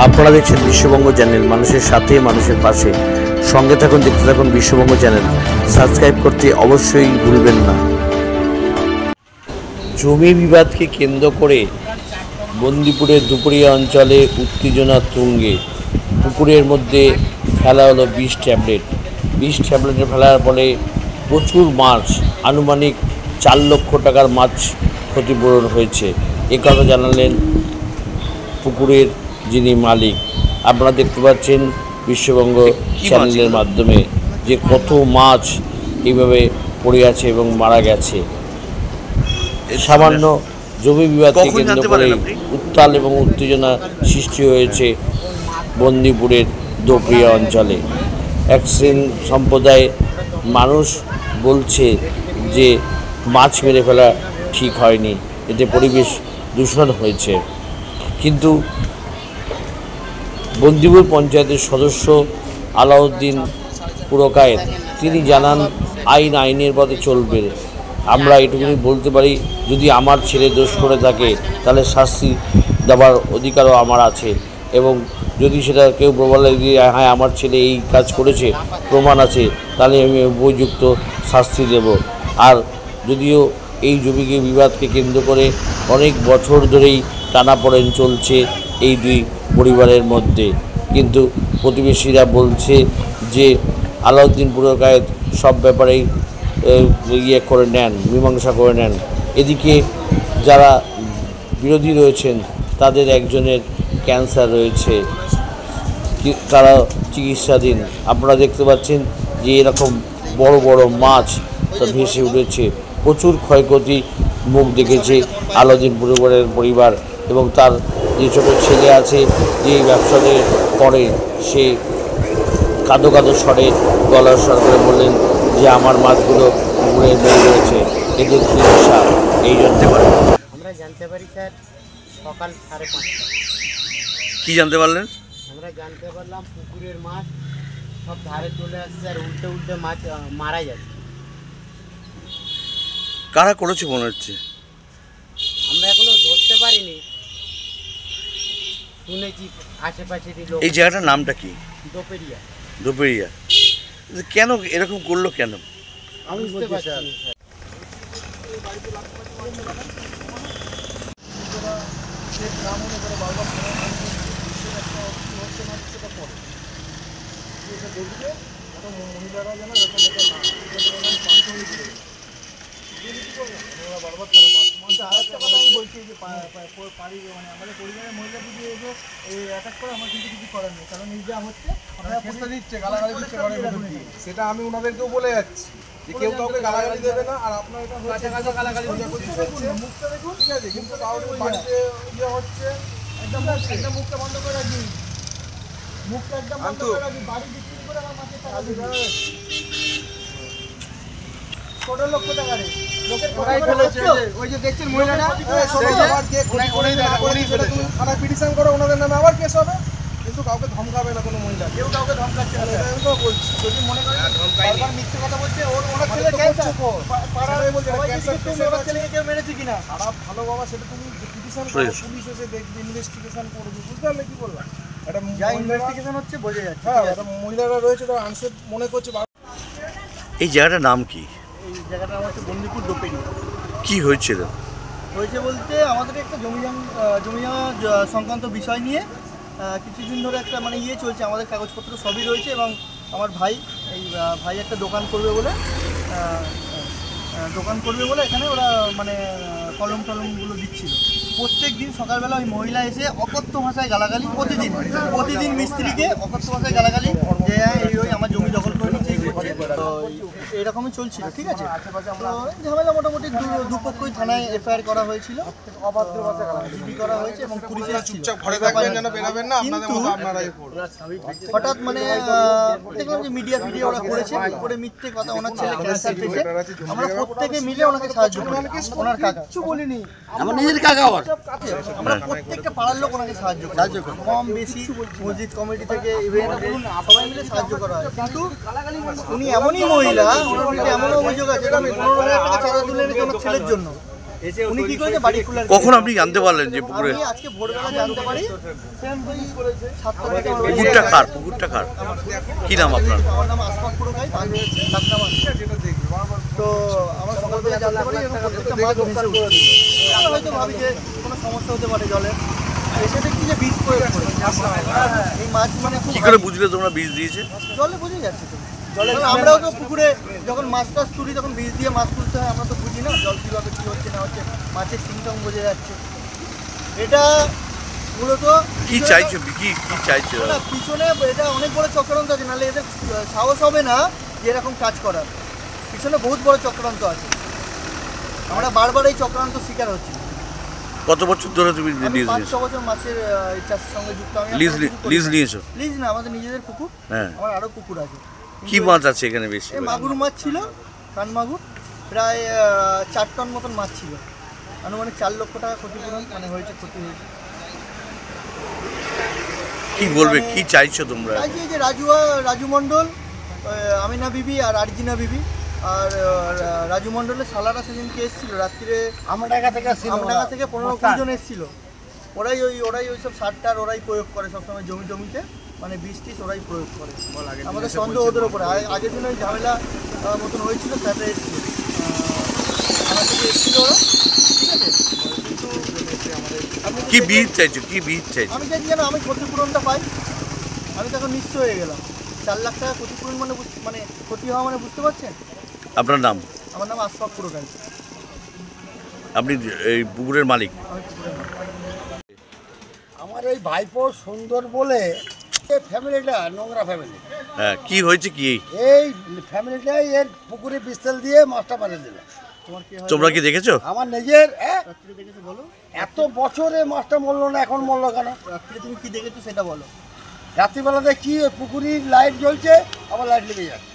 আপনারা দেখছেন বিশ্ববঙ্গ চ্যানেল, মানুষের সাথে মানুষের পাশে। সঙ্গে থাকুন, দেখতে থাকুন বিশ্ববঙ্গ চ্যানেল। সাবস্ক্রাইব করতে অবশ্যই ভুলবেন না। জমি বিবাদকে কেন্দ্র করে বন্দিপুরের দুপুরিয়া অঞ্চলে উত্তেজনা তুঙ্গে। পুকুরের মধ্যে ফেলা হলো বিষ ট্যাবলেট। বিষ ট্যাবলেটে ফেলার ফলে প্রচুর মাছ, আনুমানিক 4 লক্ষ টাকার মাছ ক্ষতিপূরণ হয়েছে। একথা জানালেন পুকুরের যিনি মালিক। আপনারা দেখতে পাচ্ছেন বিশ্ববঙ্গ চ্যানেলের মাধ্যমে যে কত মাছ এইভাবে পড়ে আছে এবং মারা গেছে। সামান্য জমি বিবাদকে কেন্দ্র করে উত্তাল এবং উত্তেজনা সৃষ্টি হয়েছে বন্দিপুরের দুপুরিয়া অঞ্চলে। এক সম্প্রদায় মানুষ বলছে যে মাছ মেরে ফেলা ঠিক হয়নি, এতে পরিবেশ দূষণ হয়েছে। কিন্তু বন্দিপুর পঞ্চায়েতের সদস্য আলাউদ্দিন পুরকায়েত তিনি জানান, আইনের পথে চলবে। আমরা এটুকুনি বলতে পারি, যদি আমার ছেলে দোষ করে থাকে তাহলে শাস্তি দেওয়ার অধিকারও আমার আছে, এবং যদি সেটা কেউ বলে দিয়ে হ্যাঁ আমার ছেলে এই কাজ করেছে, প্রমাণ আছে, তাহলে আমি উপযুক্ত শাস্তি দেব। আর যদিও এই জমিকে বিবাদকে কেন্দ্র করে অনেক বছর ধরেই টানাপোড়েন চলছে এই দুই পরিবারের মধ্যে, কিন্তু প্রতিবেশীরা বলছে যে আলাউদ্দিন পুরকায়েত সব ব্যাপারেই করে নেন, মীমাংসা করে নেন। এদিকে যারা বিরোধী রয়েছেন তাদের একজনের ক্যান্সার রয়েছে, তারা চিকিৎসাধীন। আপনারা দেখতে পাচ্ছেন যে এরকম বড় বড় মাছ তা ভেসে উঠেছে। প্রচুর ক্ষয়ক্ষতি মুখ দেখেছে আলাউদ্দিন পুরকায়েতের পরিবার, এবং তার যে ছোটো ছেলে আছে যে ব্যবসাতে করে, সে কাঁদো কাঁদো স্বরে গলার স্বর করে বললেন যে আমার মাছগুলো পুকুরে মেরে রয়েছে, এদের চিকিৎসা এই জন্য পারে। আমরা জানতে পারি স্যার সকাল 5:30। কি জানতে পারলেন? আমরা জানতে পারলাম পুকুরের মাছ সব ধারে চলে আসছে আর উল্টে উল্টে মাছ মারা যাচ্ছে। কারা করেছে মনে হচ্ছে? আমরা এখনো ধরতে পারিনি, শুনেছি আশেপাশেরই লোক। এই জায়গাটার নামটা কি? দুপুরিয়া। দুপুরিয়া কেন এরকম করলো কেন আমি বুঝতে পারছি না। আরেকটা কথা আমি বলছি যে আমাদের পরিবারের মহিলা যদি এই অ্যাটাক করে, আমার কিন্তু কিছু করার নেই, কারণ এই যা হচ্ছে চেষ্টা দিচ্ছে, গালাগালি দিচ্ছে, সেটা আমি ওনাদেরকেও বলে যাচ্ছি যে কেউ কাউকে গালাগালি দেবে না। আর আপনার এটা গালাগালি মুখটা দেখুন, ঠিক আছে, কিন্তু কাউকে বাড়িতে ইয়ে হচ্ছে, একদম মুখটা বন্ধ করে রাখি, মুখটা একদম বন্ধ করে রাখি। বাড়ি বিক্রি করে আমার মাছের টাকা দিবে 16 লক্ষ টাকা রে লোকের কড়াই ফেলেছে। ওই যে দেখছেন মহিলাটা, থানায় পিটিশন করো ওনাদের নামে, আবার কেস হবে। কিন্তু কাউকে ধমকাবে না কোনো মহিলা, কেউ কাউকে ধমকাচ্ছে না। বলছি যদি মনে করেন বারবার মিথ্যে কথা বলছে, ওনার ছেলে ক্যান্সার, পাড়ায় বলছে ক্যান্সার, ওনার ছেলেকে কেউ মেরেছে কিনা। খারাপ ভালো বাবা, সেটা তুমি পিটিশন করো, পুলিশ এসে দেখবে, ইনভেস্টিগেশন করবে, বুঝতে পারলে কি বললাম? একটা যা ইনভেস্টিগেশন হচ্ছে বোঝা যাচ্ছে। হ্যাঁ, একটা মহিলারা রয়েছে তারা আনসেফ মনে করছে। এই জায়গাটার নাম কি? এই জায়গাটা হচ্ছে বন্দিপুর দুপুরিয়া। কি হয়েছিল? হয়েছে বলতে আমাদের একটা জমি সংক্রান্ত বিষয় নিয়ে কিছুদিন ধরে একটা ইয়ে চলছে, আমাদের কাগজপত্র সবই রয়েছে, এবং আমার ভাই একটা দোকান করবে বলে এখানে ওরা কলমগুলো দিচ্ছিল। প্রত্যেক দিন সকালবেলা ওই মহিলা এসে অকথ্য ভাষায় গালাগালি, প্রতিদিন মিস্ত্রিকে অকথ্য ভাষায় গালাগালি, যে ওই আমার জমি দখল করে নিচ্ছে, তো এরকমই চলছিল। ঠিক আছে, তো ঝামেলা মোটামুটি দুপক্ষই থানায় এফআইআর করা হয়েছিল, অভদ্র ভাষায় গালাগালি করা হয়েছে, এবং পুলিশ হঠাৎ দেখলাম যে মিডিয়া ওরা করেছে, করে মিথ্যে কথা, ওনার ছেলে ক্যান্সার পেশেন্ট, আমরা প্রত্যেকে মিলে ওনাকে সাহায্য করি। ওনার কাকা কিছু বলিনি, আমার নিজের কাকা, আমরা প্রত্যেকটা পাড়ার লোক ওনাকে সাহায্য করি, কম বেশি মসজিদ কমিটি থেকে সবাই মিলে সাহায্য করা হয়। কিন্তু উনি এমনই মহিলা, এমন অভিযোগ আছে 15,000 টাকা চাঁদা তুলে এনেছে ওনার ছেলের জন্য। উনি কি করেছে বাড়ি খোলার। কখন আপনি জানতে পারলেন যে পুকুরে? আমি আজকে ভোরবেলা জানতে পারি। পুকুরটা কার? পুকুরটা কার? কি নাম আপনার? আমার নাম আশফাক পুরকাই, তো আমার সকালবেলা জানতে পারি এরকম প্রত্যেকটা মাছ ভেসে উঠছে। আমরা হয়তো ভাবি যে কোনো সমস্যা হতে পারে জলের, এসে দেখছি যে বীজ প্রয়োগ করে এই মাছ মানে কি করে বুঝলে তোমরা বীজ দিয়েছে? জলে বুঝে যাচ্ছে তো জলে। আমরাও তো পুকুরে যখন মাছ টাছ তুলি তখন বীজ দিয়ে মাছ তুলতে হয়, আমরা তো বুঝি না জল কীভাবে কী হচ্ছে না হচ্ছে, মাছের সিমটম বোঝা যাচ্ছে। এটা মূলত কি চাইছো? কি চাইছো? না পিছনে এটা অনেক বড় চক্রান্ত আছে, নাহলে এদের সাহস হবে না যে এরকম কাজ করার। পিছনে বহুত বড় চক্রান্ত আছে, আমরা বারবার এই চক্রান্ত শিকার হচ্ছি। কত বছর ধরে তুমি লিজ 5-6 বছর মাছের চাষের সঙ্গে যুক্ত। আমি লিজ নিয়েছো? লিজ না, আমাদের নিজেদের পুকুর। হ্যাঁ, আমার আরও পুকুর আছে। কি মাছ আছে এখানে বেশি? মাগুর মাছ ছিল, কান মাগুর, প্রায় 4 টন মতন মাছ ছিল। আনুমানিক 4 লক্ষ টাকা ক্ষতিপূরণ মানে হয়েছে, ক্ষতি হয়েছে। কি বলবে, কি চাইছো তোমরা? চাইছি যে রাজু মণ্ডল, আমিনা বিবি আর আরজিনা বিবি আর রাজু মণ্ডলের সালারা সেদিনকে এসেছিল রাত্রিরে আমডাঙ্গা থেকে 15-20 জন এসেছিল। ওরাই ওই সব সারটার ওরাই প্রয়োগ করে সবসময় জমিতে, মানে বীজ টিজ ওরাই প্রয়োগ করে। আমাদের সন্দেহ ওদের ওপরে। আগের দিন ওই ঝামেলা মতন হয়েছিল, স্যাররা এসেছিল, আমার থেকে এসেছিল ওরা, ঠিক আছে। কিন্তু কি বীজ চাইছো? কি বীজ চাইছো? আমি চাইছি যেন আমি ক্ষতিপূরণটা পাই। আমি তো এখন নিশ্চয় হয়ে গেলাম। 4 লাখ টাকা ক্ষতিপূরণ মানে ক্ষতি হওয়া মানে বুঝতে পারছেন। আপনার নাম? আমার নাম আশফাক পুরকাই। আপনি এই পুকুরের মালিক? আমি পুকুরের মালিক। আমার এই ভাইপো সুন্দর বলে এই ফ্যামিলিটা নোংরা ফ্যামিলি। হ্যাঁ, কি হয়েছে? কি এই ফ্যামিলিটাই এর পুকুরে বিস্তাল দিয়ে মাছটা মারে দিল। তোমার কি হয়? তোমরা কি দেখেছো? আমার নিজের রাত্রিরে দেখেছো বলো? এত বছরে মাছটা মরলো না, এখন মরলো কেন? রাত্রিরে তুমি কি দেখেছো সেটা বলো। রাত্রিবেলাতে কি ওই পুকুরের লাইট জ্বলছে, আবার লাইট লেগে যাচ্ছে।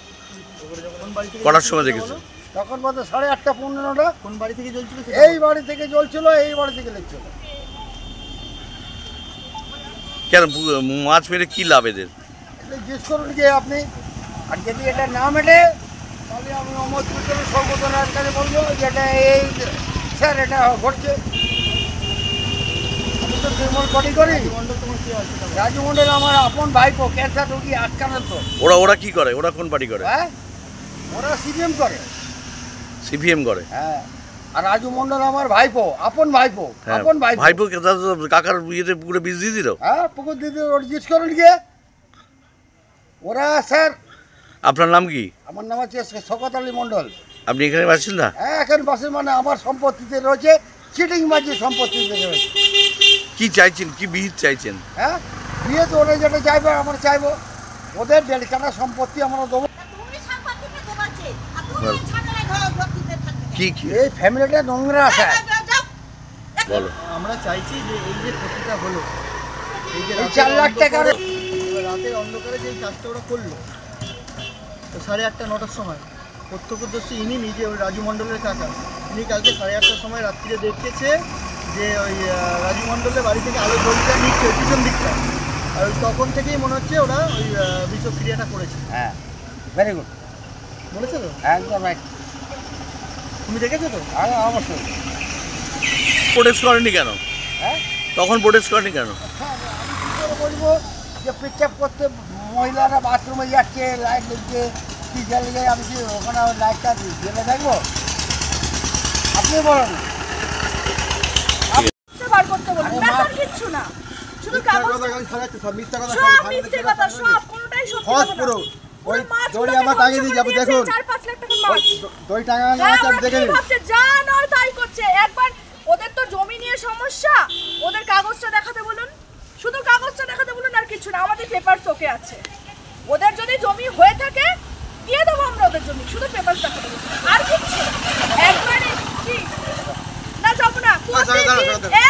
কোন বাড়ি থেকে কটার জ্বলছিল সময় সেটা দেখেছো? বলো? তখন বলতে 8:30 15টা। কোন বাড়ি থেকে জ্বলছিল সেটা এই বলো। বাড়ি থেকে জ্বলছিল, এই বাড়ি থেকে লেগছিল। কেন মাছ মেরে কি লাভ এদের? জিজ্ঞেস করুন যে আপনি, আর যদি এটা না মেটে তাহলে আমি অমর পুজোর সর্বতনার কাছে বলবো যে এটা এই স্যার এটা ঘটছে। আমি তো তৃণমূল পার্টি করি। মণ্ডল তোমার কি আছে? রাজু মণ্ডল আমার আপন ভাইপো, ক্যান্সার রোগী, আক্রান্ত। ওরা কি করে? ওরা কোন পার্টি করে? হ্যাঁ, ওরা সিপিএম করে। সিপিএম করে? হ্যাঁ, আর রাজু মণ্ডল আমার ভাইপো, আপন ভাইপো, হ্যাঁ, আপন ভাইপো। ভাইপো কাকার ইয়েতে পুকুরে বীজ দিয়ে দিল? হ্যাঁ, পুকুর দিদি ওর জিজ্ঞেস করুন গিয়ে। ওরা স্যার। আপনার নাম কি? আমার নাম হচ্ছে শওকত আলী মণ্ডল। আপনি এখানে বাসিন্দা? হ্যাঁ, এখন পাশে মানে আমার সম্পত্তিতে রয়েছে, চিটিং মাঝে সম্পত্তিতে রয়েছে। কি চাইছেন? কি বীজ চাইছেন? হ্যাঁ, বিয়ে তো ওরা যেটা চাইবে আমরা চাইবো, ওদের 1.5 কাঠা সম্পত্তি আমরা দেবো। কি এই ফ্যামিলিটা নোংরা আছে। বলো। আমরা চাইছি যে এই যে ক্ষতিটা হলো, এই যে এই 4 লাখ টাকার রাতের অন্ধকারে যে কাজটা ওরা করলো, তো 8:30 9টার সময় প্রত্যক্ষদর্শী ইনি নিজে, ওই রাজু মণ্ডলের কাকা, ইনি কালকে 8:30টার সময় রাত্রিরে দেখেছে যে ওই রাজু মণ্ডলের বাড়ি থেকে আলো জলটা নিচ্ছে ওই পিছন দিকটা, আর ওই তখন থেকেই মনে হচ্ছে ওরা ওই বিষক্রিয়াটা করেছে। হ্যাঁ, ভেরি গুড বলেছে তো? একদম এক। তুমি দেখেছো তো? হ্যাঁ, অবশ্যই। প্রোটেস্ট করেনি কেন? হ্যাঁ, তখন প্রোটেস্ট করেনি কেন? আমি কী করে বলবো যে পেচ্ছাপ করতে মহিলারা বাথরুমে যাচ্ছে, লাইট জ্বলছে, কী জ্বালিয়ে আমি কি ওখানে লাইটটা জ্বেলে থাকবো? আপনি বলুন। বার করতে বলুন, ব্যাপার কিচ্ছু না, শুধু কাগজ সব মিথ্যা কথা, সব মিথ্যে কথা, সব কোনোটাই সত্যি হজ কথা পুরো না। ওই মাছ দড়ি কোথায় আমার টাঙিয়ে দিয়ে যাবো, দেখুন 4-5 লাখ টাকার মাছ। দড়ি টাঙানো হ্যাঁ, আছে, আমি ওরা দেখে কি নিন। ভাবছে যা নয় তাই করছে। একবার ওদের তো জমি নিয়ে সমস্যা, ওদের কাগজটা দেখাতে বলুন, শুধু কাগজটা দেখাতে বলুন, আর কিছু না। আমাদের পেপারস ওকে আছে, ওদের যদি জমি হয়ে থাকে দিয়ে দেবো আমরা ওদের জমি, শুধু পেপারস দেখাতে বলুন, আর কিছু না। একবারে কি না যাবো না,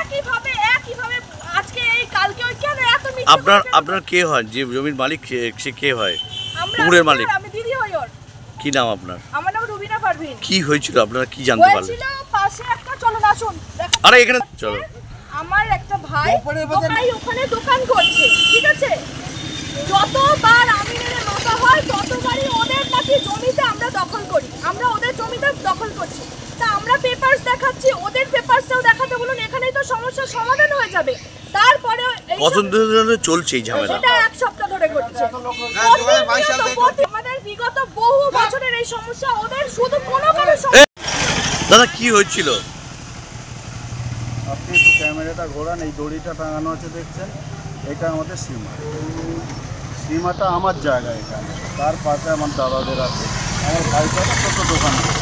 একইভাবে আজকে এই কালকে ওই কেন এত মিথ্যে আপনার কে হয়? যে জমির মালিক সে কে হয়? আমরা পুকুরের মালিক? আমি দিদি হই ওর। কি নাম আপনার? আমার নাম রুবিনা পারভিন। কি হয়েছিল? আপনারা কি জানতে পারলেন? হয়েছিল পাশে একটা, চলুন আসুন দেখাচ্ছি। আরে এখানে চলো। আমার একটা ভাই ওখানে দোকান করছে, ঠিক আছে। যতবার আমিনের মাথা হয় ততবারই ওদের নাকি জমিতে আমরা দখল করি, আমরা ওদের জমিতে দখল করছি। তা আমরা পেপারস দেখাচ্ছি, ওদের সমস্যার সমাধান হয়ে যাবে। তারপরে কতদিন ধরে চলছে এই ঝামেলা? এটা 1 সপ্তাহ ধরে ঘটছে। আমাদের বিগত বহু বছরের এই সমস্যা, ওদের শুধু কোনো দাদা কি হয়েছিল? আপনি একটু ক্যামেরাটা ঘোরান, এই দড়িটা টাঙানো আছে দেখছেন, এটা আমাদের সীমা। সীমাটা আমার জায়গা এখানে, তার পাশে আমার দাদাদের আছে, আমার ভাইটার ছোট দোকান আছে।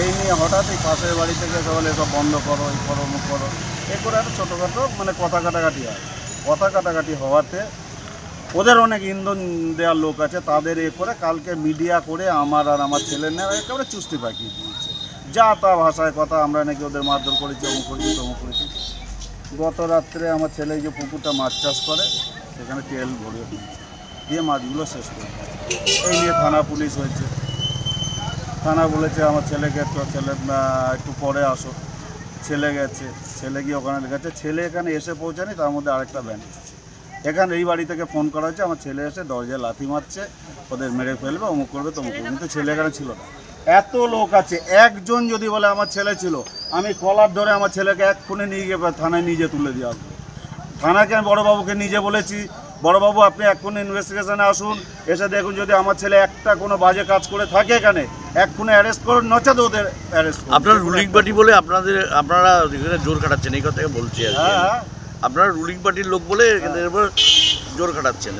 এই নিয়ে হঠাৎ এই পাশের বাড়ি থেকে সকালে এসব বন্ধ করো, এই করো, মুখ করো, এ করে একটা ছোটোখাটো মানে কথা কাটাকাটি হয়। কথা কাটাকাটি হওয়াতে ওদের অনেক ইন্ধন দেওয়ার লোক আছে, তাদের এ করে কালকে মিডিয়া করে আমার আর আমার ছেলের নেওয়া একেবারে চুষ্টি পাকিয়ে দিয়েছে। যা তা ভাষায় কথা, আমরা নাকি ওদের মারধর করেছি, অমুক করেছি, তমুক করেছি। গত রাত্রে আমার ছেলে যে পুকুরটা মাছ চাষ করে সেখানে তেল ভরে দিয়ে মাছগুলো শেষ করে এই নিয়ে থানা পুলিশ হয়েছে। থানা বলেছে আমার ছেলেকে একটু পরে আসো। ছেলে গেছে, ছেলে গিয়ে ওখানে গেছে, ছেলে এখানে এসে পৌঁছানি, তার মধ্যে আরেকটা ব্যান এসছে। এখানে এই বাড়ি থেকে ফোন করা হচ্ছে, আমার ছেলে এসে দরজায় লাথি মারছে, ওদের মেরে ফেলবে, অমুক করবে, তমুক করবে। কিন্তু ছেলে এখানে ছিল না। এত লোক আছে, একজন যদি বলে আমার ছেলে ছিল, আমি কলার ধরে আমার ছেলেকে এক্ষুনি নিয়ে গিয়ে থানায় নিজে তুলে দিয়ে আসবো। থানাকে আমি বড়োবাবুকে নিজে বলেছি, বড়োবাবু আপনি এক্ষুনি ইনভেস্টিগেশনে আসুন, এসে দেখুন যদি আমার ছেলে একটা কোনো বাজে কাজ করে থাকে এখানে এক্ষুনি অ্যারেস্ট করুন, নচেত ওদের অ্যারেস্ট করুন। আপনার রুলিং পার্টি বলে আপনারা এখানে জোর খাটাচ্ছেন, এই কথাকে বলছি আর কি। হ্যাঁ, আপনারা রুলিং পার্টির লোক বলে এবার জোর খাটাচ্ছেন।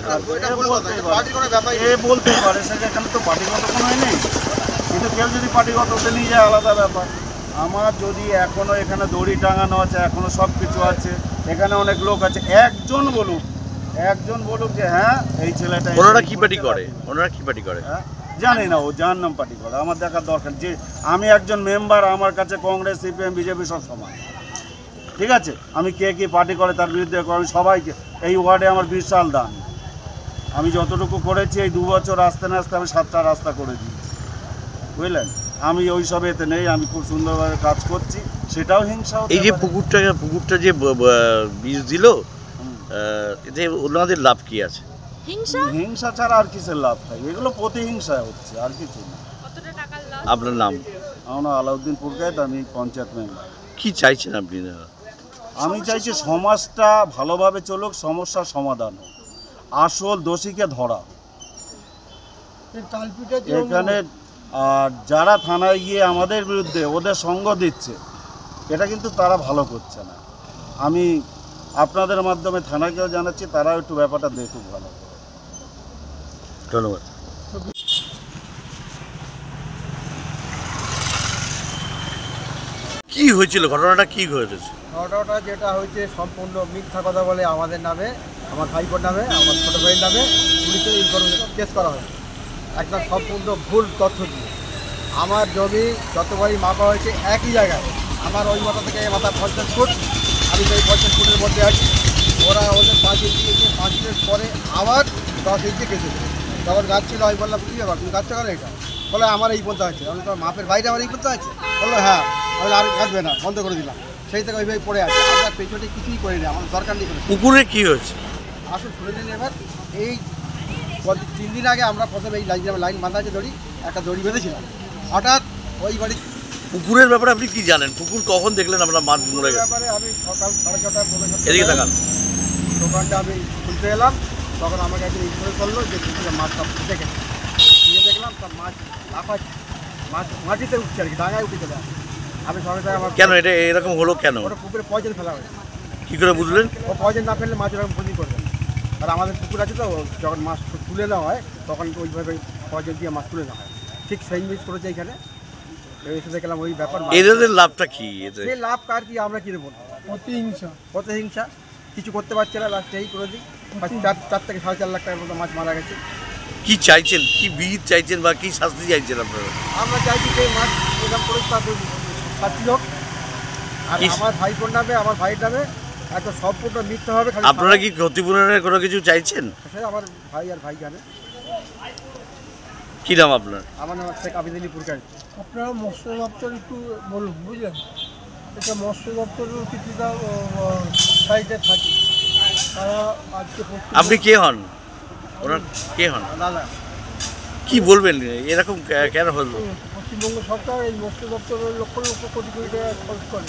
এ বলতে পারে সেখানে তো পার্টিগত কোনো নেই, কিন্তু কেউ যদি পার্টিগত ওদের নিয়ে যায় আলাদা ব্যাপার। আমার যদি এখনও এখানে দড়ি টাঙানো আছে, এখনও সব কিছু আছে, এখানে অনেক লোক আছে, একজন বলুক যে হ্যাঁ এই ছেলেটা। ওনারা কি পার্টি করে? ওনারা কি পার্টি করে? হ্যাঁ জানি না, ও যার নাম পার্টি করে, আমার দেখার দরকার। যে আমি একজন মেম্বার, আমার কাছে কংগ্রেস, সিপিএম, বিজেপি সব সমান, ঠিক আছে। আমি কে কী পার্টি করে তার বিরুদ্ধে আমি সবাইকে, এই ওয়ার্ডে আমার বিশাল দান, আমি যতটুকু করেছি এই 2 বছর আসতে না আসতে আমি 7টা রাস্তা করে দিয়েছি, বুঝলেন। আমি ওই সব এতে নেই, আমি খুব সুন্দরভাবে কাজ করছি, সেটাও হিংসা। এই যে পুকুরটা যে বীজ দিল, এতে ওনাদের লাভ কি আছে? হিংসা ছাড়া আর কিসের লাভ থাকে? এগুলো প্রতিহিংসা হচ্ছে, আর কিছু না। আপনার নাম? আমার নাম আলাউদ্দিন পুরকায়েত, আমি পঞ্চায়েত মেম্বার। কি চাইছেন আপনি? আমি চাইছি সমাজটা ভালোভাবে চলুক, সমস্যার সমাধান হোক, আসল দোষীকে ধরা। এখানে আর যারা থানায় গিয়ে আমাদের বিরুদ্ধে ওদের সঙ্গ দিচ্ছে, এটা কিন্তু তারা ভালো করছে না। আমি আপনাদের মাধ্যমে থানাকেও জানাচ্ছি, তারাও একটু ব্যাপারটা দেখুক ভালো করে। ধন্যবাদ। কি হয়েছিল? ঘটনাটা কি হয়েছে? ঘটনাটা যেটা হয়েছে সম্পূর্ণ মিথ্যা কথা বলে আমাদের নামে, আমার ভাইপোর নামে, আমার ছোটো ভাইয়ের নামে পুলিশের ইনফরমেশন কেস করা হয়। একদম সম্পূর্ণ ভুল তথ্য দিয়ে আমার জমি যতবারই মাপা হয়েছে একই জায়গায়, আমার ওই মাথা থেকে এই মাথা 50 ফুট, আমি সেই 50 ফুটের মধ্যে আছি। ওরা ওদের 5 ইঞ্চি গেছে, 5 মিনিট পরে আবার 10 ইঞ্চি গেছে। তখন গাছ ছিল, আমি বললাম কী ব্যাপার তুমি গাছটা কেন? এটা বলে আমার এই পর্যন্ত আছে। আমি তোমার মাপের বাইরে আমার এই পর্যন্ত আছে? বললো হ্যাঁ। আমি আর কাটবে না, বন্ধ করে দিলাম। সেই থেকে ওইভাবে পড়ে আছে, আমরা পেছনে কিছুই করি না, আমার দরকার নেই। পুকুরে কি হয়েছে আসুন শুনে নিন। এবার এই 3 দিন আগে আমরা প্রথমে এই লাইন বাঁধা আছে দড়ি, একটা দড়ি বেঁধেছিলাম। হঠাৎ ওই বাড়ি পুকুরের ব্যাপারে আপনি কি জানেন? পুকুর কখন দেখলেন আপনার মাছ মরে গেছে? ব্যাপারে আমি সকাল 6:30 এদিকে তাকান। দোকানটা আমি খুলতে এলাম, তখন আমাকে একদিন ইনফোর্স করলো যে পুকুরে মাছ সব ফুটে গেছে। গিয়ে দেখলাম তার মাছ লাফাচ্ছে, মাছ মাটিতে উঠছে আর কি, ডাঙায় উঠে চলে আসে। আমি সঙ্গে সঙ্গে আমার কেন এটা এরকম হলো কেন? ওটা পুকুরে পয়জন ফেলা হয়েছে। কি করে বুঝলেন? ও পয়জন না ফেললে মাছ এরকম ক্ষতি করবে। আর আমাদের পুকুর আছে তো, যখন মাছ তুলে নেওয়া হয় তখন ওইভাবে পয়জন দিয়ে মাছ তুলে নেওয়া হয়। ঠিক সেই মিস করেছে এখানে। এসে দেখলাম ওই ব্যাপার। এদের লাভটা কি? সে লাভ কার কি আমরা কিনে বলবো? প্রতিহিংসা কিছু করতে পারছে না, লাস্টে এই করে দিই। 4 থেকে 4.5 লাখ টাকার মতো মাছ মারা গেছে। কি চাইছেন? কি বিহিত চাইছেন বা কি শাস্তি চাইছেন আপনারা? আমরা চাইছি যে মাছ এরকম করে শাস্তি হোক। আর আমার ভাইপোর নামে, আমার ভাইয়ের নামে একটা সম্পূর্ণ মিথ্যা হবে। আপনারা কি ক্ষতিপূরণের কোনো কিছু চাইছেন? আমার ভাই আর ভাই জানে। কি নাম আপনার? আমার নাম শেখ আবিদ আলী পুরকায়েত। আপনারা মৎস্য দপ্তর একটু বলুন, বুঝলেন? এটা মৎস্য দপ্তরের কিছুটা সাইডে থাকি, তারা আজকে। আপনি কে হন? ওনার কে হন? দাদা কি বলবেন এরকম কেন হলো? পশ্চিমবঙ্গ সরকার এই মৎস্য দপ্তরের লক্ষ লক্ষ কোটি কোটি টাকা খরচ করে,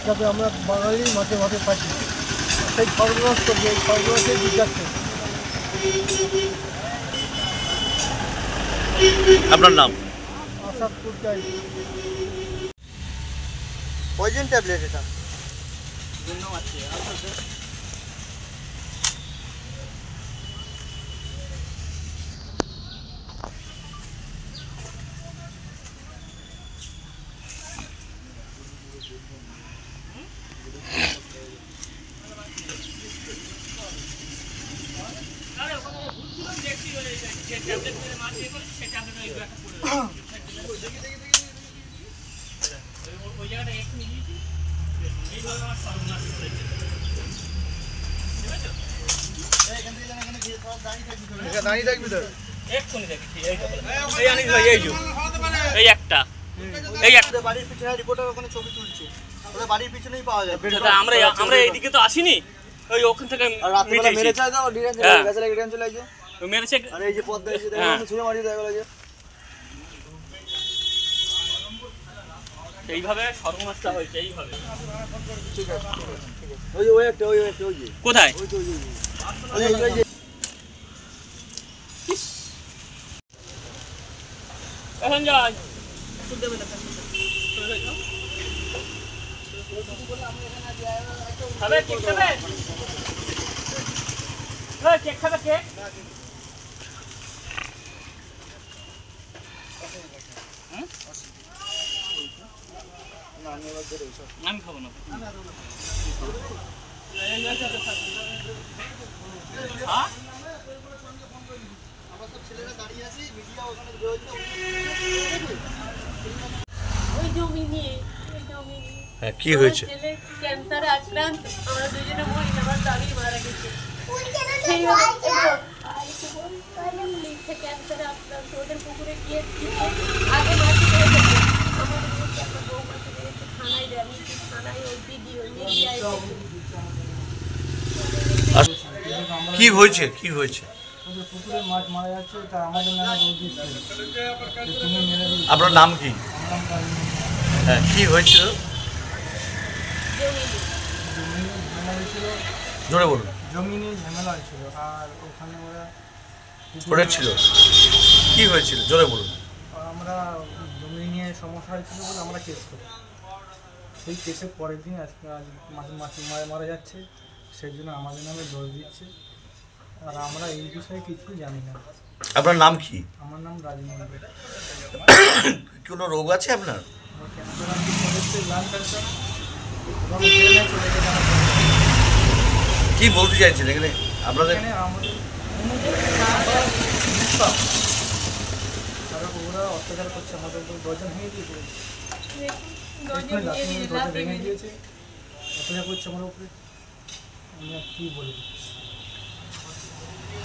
সাথে আমরা বাঙালি মাঠে মাঠে থাকি। সেই সর্বনাশ করবে, এই সর্বনাশে জিজ্ঞাসা। আপনার নাম? আসাদপুর চাই। পয়জন ট্যাবলেট এটা। দাঁড়িয়ে থাকবি তো ওদের বাড়ির পিছনে রিপোর্টার ওখানে ছবি তুলছে, ওদের বাড়ির পিছনেই পাওয়া যায়। আমরা এইদিকে তো আসিনি, ওই ওখান থেকে আর রাত্রিবেলা মেরেছে তো ডিরেন চলে হ্যাঁ। গেছে, ডিরেন চলে গেছে। মেরেছে। আর এই যে পদ্মা এসে দেখো হ্যাঁ। আমি ছুঁড়ে মারি দেখা গেল যে এইভাবে সর্বনাশটা হয়েছে এইভাবে। ওই যে ওই একটা ওই একটা ওই যে কোথায়? ওই যে ওই যে এখন যাই। খাবে কেক খাবে? কেক খাবে কেক? আমি খাবো না। ওই জমি নিয়ে ওই জমি নিয়ে হ্যাঁ, কি হয়েছে? ছেলে ক্যান্সারে আক্রান্ত, আমরা দুজনে মরি, আমার দাবি মারা গেছে। ক্যান্সারে আক্রান্ত, ওদের পুকুরে গিয়ে আগে মাটি করে গেছে। আমার বউকে একটা বউ মাটি করেছে, থানায় দেয়নি, থানায় ওই ভিডিও মিডিয়া কি হয়েছে? কি হয়েছে? ওদের পুকুরে মাছ মারা যাচ্ছে, তা আমাদের নামে দোষ দিচ্ছে। তুমি মেরে দিয়েছো। আপনার নাম কি? আমার নাম রাজীব। হ্যাঁ, কি হয়েছিল? জমি ঝামেলা হয়েছিল, জোরে বলুন। জমি নিয়ে ঝামেলা হয়েছিল, আর ওখানে ওরা পড়েছিল? কি হয়েছিল জোরে বলুন। আমরা জমি নিয়ে সমস্যা হয়েছিল বলে আমরা কেস করি। সেই কেসের পরের দিন আজকে আজ মাছি মারা যাচ্ছে, সেই জন্য আমাদের নামে দোষ দিচ্ছে। আর আমরা এই বিষয়ে কিছুই জানি না। আপনার নাম কি? আমার নাম রাজীব মন্ডল। কোনো রোগ আছে আপনার? আমার ক্যান্সার আছে, হচ্ছে লাং ক্যান্সার, এবং ট্রেনে চলে গেছে আমার। কি বলতে চাইছেন এখানে আপনাদের? এখানে আমাদের তারা ওরা অত্যাচার করছে, আমাদের উপর দরজা ভেঙে দিয়েছে, দরজা ভেঙে দিয়েছে, অত্যাচার করছে আমার উপরে। আমি আর কী বলবো?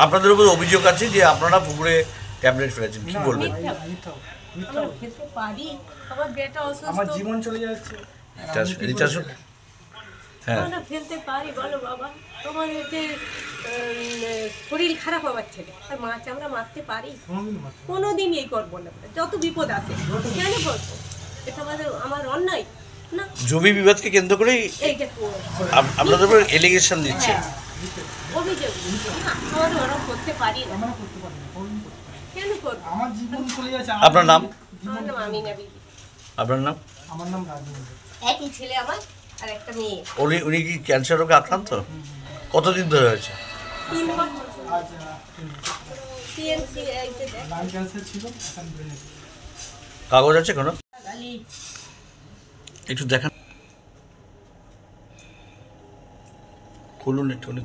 আপনাদের উপর অভিযোগ আছে যে আপনারা পুকুরে ট্যাবলেট ফেলেছেন, কি বলবেন? মিথ্যা। আমরা খেতে পারি, আমার বেটা অসুস্থ, আমার জীবন চলে যাচ্ছে। এদিকে আসুন। হ্যাঁ, আমরা ফেলতে পারি বলো বাবা? তোমার যে শরীর খারাপ হওয়ার ছেলে, আর মাছ আমরা মারতে পারি? কোনোদিন এই করবো না, যত বিপদ আছে কেন করবো? এটা আমার অন্যায় না। জমি বিবাদকে কেন্দ্র করেই এইটা আপনাদের উপর এলিগেশন দিচ্ছে। অভিযোগ না, আমরা ওরকম করতে পারি না। আমরা করতে পারি না, কোনোদিন করতে পারি না। কেন করবো? আমার জীবন চলে যাচ্ছে। আপনার নাম? আমার নাম আমিনা বিবি। আপনার নাম? আমার নাম রাজীব মন্ডল। একই ছেলে আমার আর একটা মেয়ে। উনি কি ক্যান্সার রোগে আক্রান্ত? কতদিন ধরে হয়েছে? 3 বছর আজ সিএনসি এইতে দেখ লাং ক্যান্সার ছিল, এখন ব্রেনে। কাগজ আছে কোনো? গালি একটু দেখান, খুলুন একটুখানি।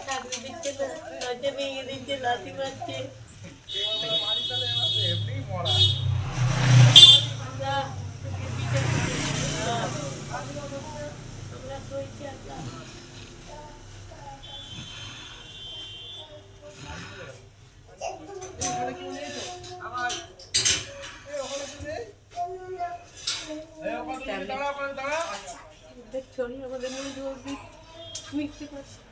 চাকরি দিচ্ছে না, দরজা ভেঙে দিচ্ছে, লাথি মারছে। আমরা সইছি আল্লাহ। ছড়ি আমাদের নিয়ে জোর দিচ্ছে। মিথ্যে কথা